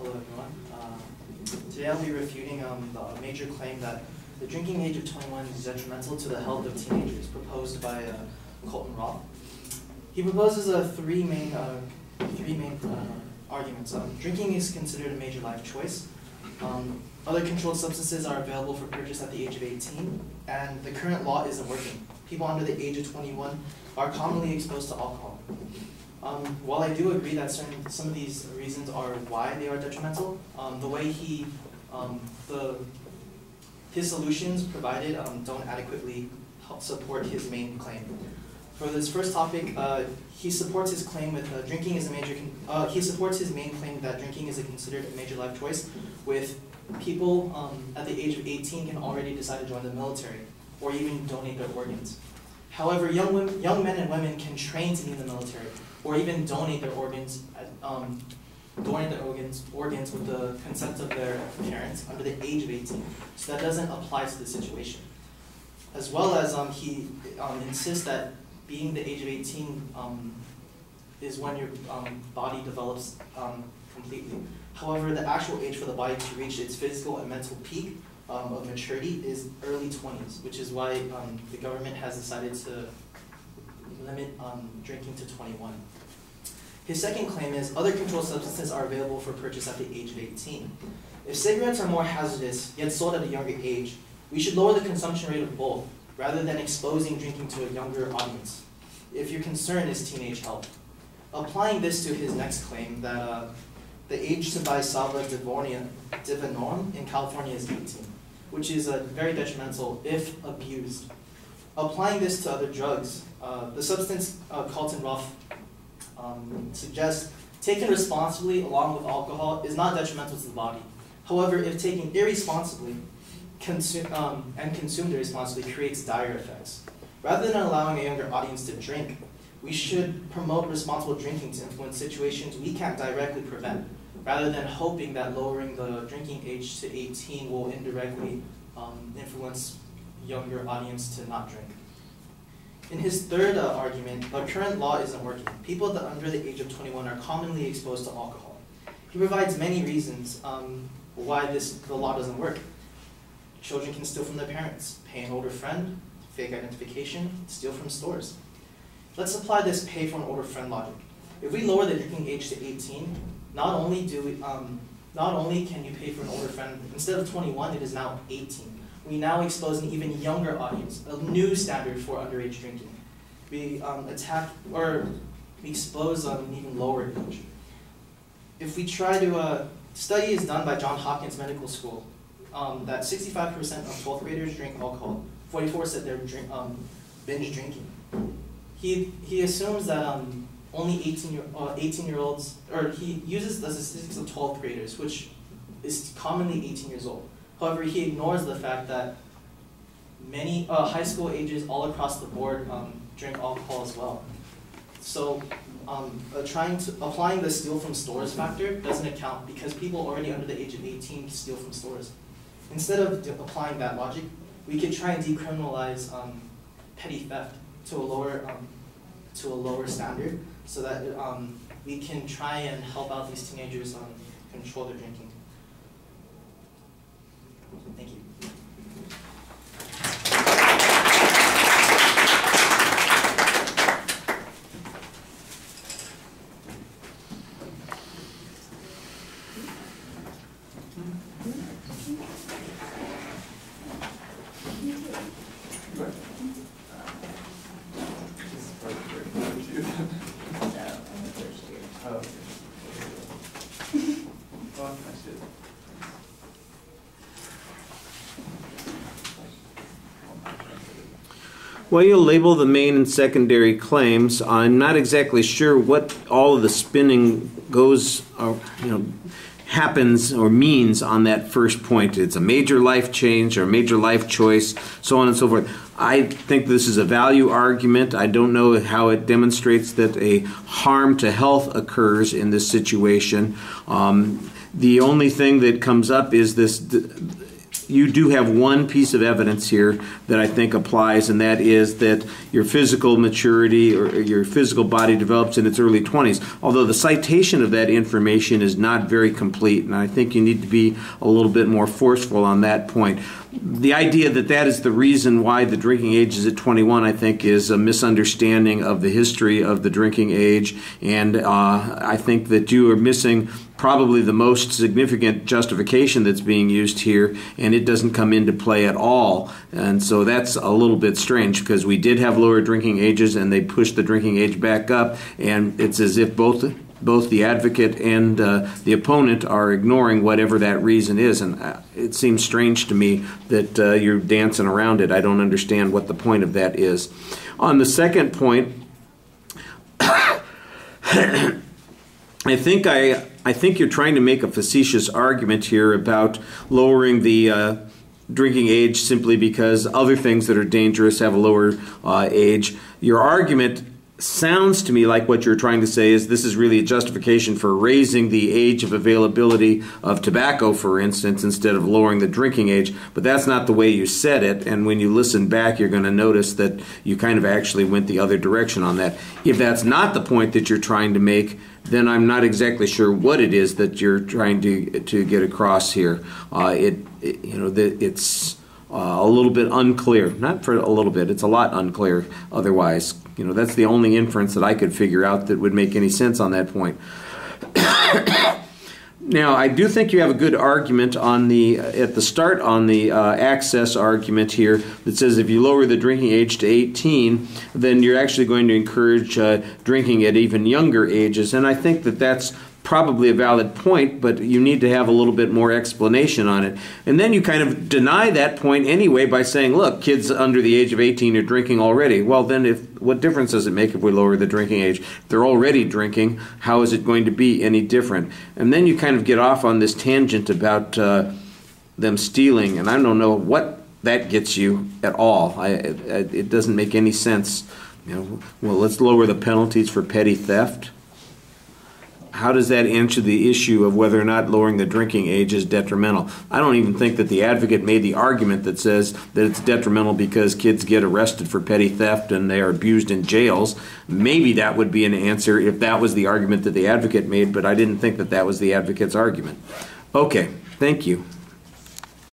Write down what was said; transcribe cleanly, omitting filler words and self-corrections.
Hello, everyone. Today I'll be refuting the major claim that the drinking age of 21 is detrimental to the health of teenagers, proposed by Colton Roth. He proposes three main arguments. Drinking is considered a major life choice. Other controlled substances are available for purchase at the age of 18, and the current law isn't working. People under the age of 21 are commonly exposed to alcohol. While I do agree that some of these reasons are why they are detrimental, the way his solutions provided don't adequately help support his main claim. For this first topic, he supports his claim with drinking is a major. He supports his main claim that drinking is considered a major life choice, with people at the age of 18 can already decide to join the military or even donate their organs. However, young men and women can train to be in the military or even donate their organs, with the consent of their parents under the age of 18. So that doesn't apply to the situation. As well as he insists that being the age of 18 is when your body develops completely. However, the actual age for the body to reach its physical and mental peak of maturity is early 20s, which is why the government has decided to limit drinking to 21. His second claim is other controlled substances are available for purchase at the age of 18. If cigarettes are more hazardous, yet sold at a younger age, we should lower the consumption rate of both, rather than exposing drinking to a younger audience, if your concern is teenage health. Applying this to his next claim that the age to buy Sava Divinorum in California is 18, which is very detrimental if abused. Applying this to other drugs, the substance Colton Roth suggests taken responsibly along with alcohol is not detrimental to the body. However, if taken irresponsibly and consumed irresponsibly creates dire effects. Rather than allowing a younger audience to drink, we should promote responsible drinking to influence situations we can't directly prevent, rather than hoping that lowering the drinking age to 18 will indirectly influence younger audience to not drink. In his third argument, the current law isn't working. People that under the age of 21 are commonly exposed to alcohol. He provides many reasons why the law doesn't work. Children can steal from their parents, pay an older friend, fake identification, steal from stores. Let's apply this pay for an older friend logic. If we lower the drinking age to 18, not only can you pay for an older friend, instead of 21, it is now 18. We now expose an even younger audience, a new standard for underage drinking. We expose an even lower age. If we try to, study is done by Johns Hopkins Medical School, that 65% of 12th graders drink alcohol. 44% said they're binge drinking. He assumes that only 18-year-olds, or he uses the statistics of 12th graders, which is commonly 18 years old. However, he ignores the fact that many high school ages all across the board drink alcohol as well. So applying the steal from stores factor doesn't account because people already under the age of 18 steal from stores. Instead of applying that logic, we could try and decriminalize petty theft to a lower standard, so that we can try and help out these teenagers control their drinking. Thank you. Well, you'll label the main and secondary claims. I'm not exactly sure what all of the spinning goes, happens or means on that first point. It's a major life change or a major life choice, so on and so forth. I think this is a value argument. I don't know how it demonstrates that a harm to health occurs in this situation. The only thing that comes up is this you do have one piece of evidence here that I think applies, and that is that your physical maturity or your physical body develops in its early 20s, although the citation of that information is not very complete, and I think you need to be a little bit more forceful on that point. The idea that that is the reason why the drinking age is at 21, I think, is a misunderstanding of the history of the drinking age, and I think that you are missing probably the most significant justification that's being used here, and it doesn't come into play at all. And so that's a little bit strange, because we did have lower drinking ages and they pushed the drinking age back up, and it's as if both the advocate and the opponent are ignoring whatever that reason is. And it seems strange to me that you're dancing around it. I don't understand what the point of that is. On the second point, I think you're trying to make a facetious argument here about lowering the drinking age simply because other things that are dangerous have a lower age. Your argument sounds to me like what you're trying to say is this is really a justification for raising the age of availability of tobacco, for instance, instead of lowering the drinking age. But that's not the way you said it, and when you listen back, you're going to notice that you kind of actually went the other direction on that. If that's not the point that you're trying to make, then I'm not exactly sure what it is that you're trying to get across here. It's a little bit unclear. Not for a little bit, it's a lot unclear otherwise. That's the only inference that I could figure out that would make any sense on that point. Now, I do think you have a good argument on at the start on the access argument here that says if you lower the drinking age to 18, then you're actually going to encourage drinking at even younger ages. And I think that that's probably a valid point, but you need to have a little bit more explanation on it. And then you kind of deny that point anyway by saying, look, kids under the age of 18 are drinking already. Well, then what difference does it make if we lower the drinking age? If they're already drinking, how is it going to be any different? And then you kind of get off on this tangent about them stealing, and I don't know what that gets you at all. It doesn't make any sense. Well, let's lower the penalties for petty theft. How does that answer the issue of whether or not lowering the drinking age is detrimental? I don't even think that the advocate made the argument that says that it's detrimental because kids get arrested for petty theft and they are abused in jails. Maybe that would be an answer if that was the argument that the advocate made, but I didn't think that that was the advocate's argument. Okay, thank you.